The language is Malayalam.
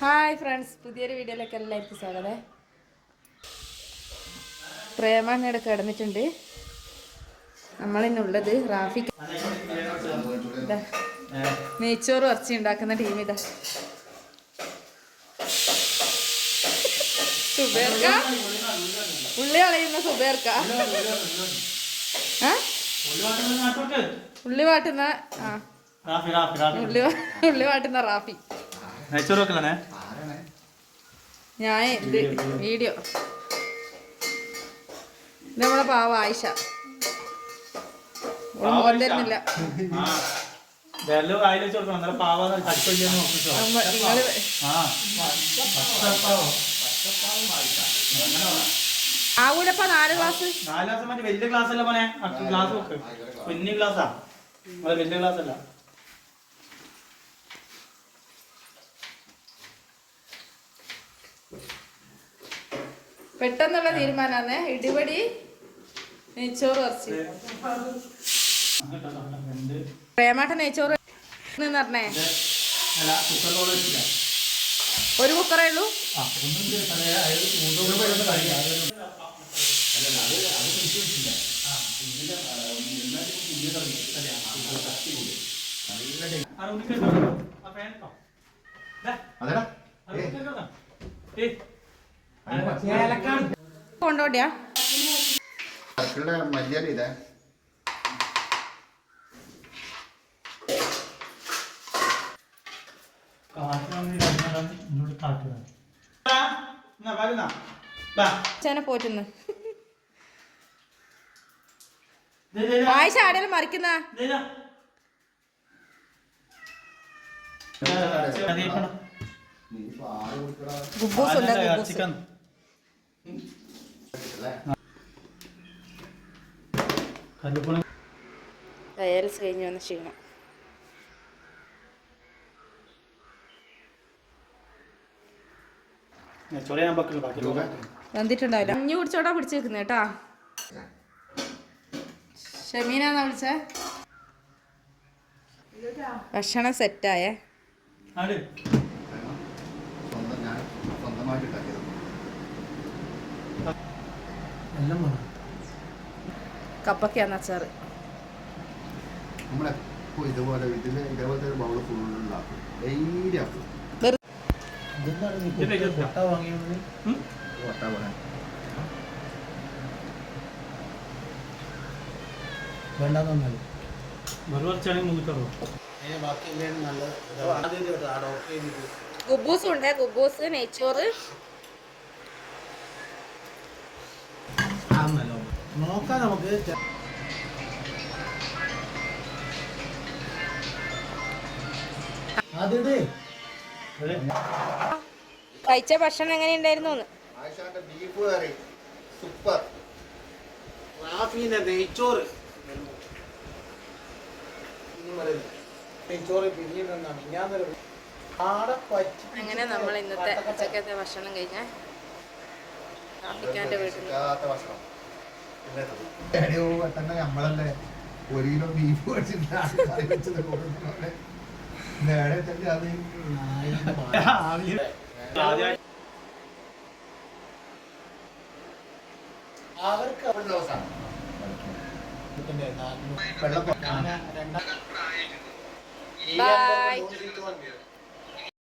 ഹായ് ഫ്രണ്ട്സ്, പുതിയൊരു വീഡിയോയിലേക്ക് എല്ലാവർക്കും സ്വാഗതം. പ്രേമണ്ണയുടെ കിടന്നിട്ടുണ്ട്. നമ്മളിന്നുള്ളത് റാഫിക്ക് നെയ്ച്ചോറ് ഇറച്ചി ഉണ്ടാക്കുന്ന ടീം. ഇതാ സുബേർക്ക, ഉള്ളി കളയുന്ന സുബേർക്ക, ഉള്ളി വാട്ടുന്ന ഉള്ളി വാട്ടുന്ന റാഫി. ഞാൻ ഇത് വീഡിയോ നമ്മളെ പാവ ആയിഷ തരുന്നില്ല. ആവൂലപ്പ 4 ഗ്ലാസ് വലിയ ഗ്ലാസ് അല്ല മോനെ, ഗ്ലാസ് വെക്ക്. കുഞ്ഞു ഗ്ലാസ്സാ, വലിയ ഗ്ലാസ് അല്ല. പെട്ടെന്നുള്ള തീരുമാനാണ്. ഇടിപടി നെയ്ച്ചോറ് ഇറച്ചി. പ്രേമാട്ട നെയ്ച്ചോറ് പറഞ്ഞേ. ഒരു കുക്കറേ ഉള്ളൂ. കൊണ്ടോട്ടിയാ മല്ലിയല ഇതേ പോറ്റുന്നു. ആയിഷ ആടെല്ലാം മറിക്കുന്ന ഗുബൂസ് ഉണ്ട്. ഡയാലിസ് കഴിഞ്ഞ് വന്ന ക്ഷീണം. വന്നിട്ടുണ്ടാവില്ല. അഞ്ഞു കുടിച്ചോടാ പിടിച്ചു വെക്കുന്നത് കേട്ടാ. ഷമീനാന്നാ വിളിച്ചേ. ഭക്ഷണം സെറ്റായേ. കപ്പക്കാന്ന് അച്ചാറ്. ഇതുപോലെ ഇതേപോലത്തെ ഒരു ബൗള് ഫുള്ളാക്കും. ഡെയിലി ആക്കും. ഗുബൂസ് ഉണ്ട്. ഗുബൂസ്, നെയ്ച്ചോറ്. നോക്കാം നമുക്ക്. കഴിച്ച ഭക്ഷണം എങ്ങനെയുണ്ടായിരുന്നു? ബീഫ് കറി സൂപ്പർ. റാഫിന്റെ നെയ്ച്ചോറ് അങ്ങനെ നമ്മൾ ഇന്നത്തെ ഉച്ചക്കത്തെ ഭക്ഷണം കഴിഞ്ഞ റാഫിക്കാന്റെ വീട്ടിൽ തന്നെ നമ്മളല്ലേ 1 കിലോ ബീഫ് മേടിച്ചിട്ട് നേരെ തന്നെ അത് അവർക്ക് ബൈ.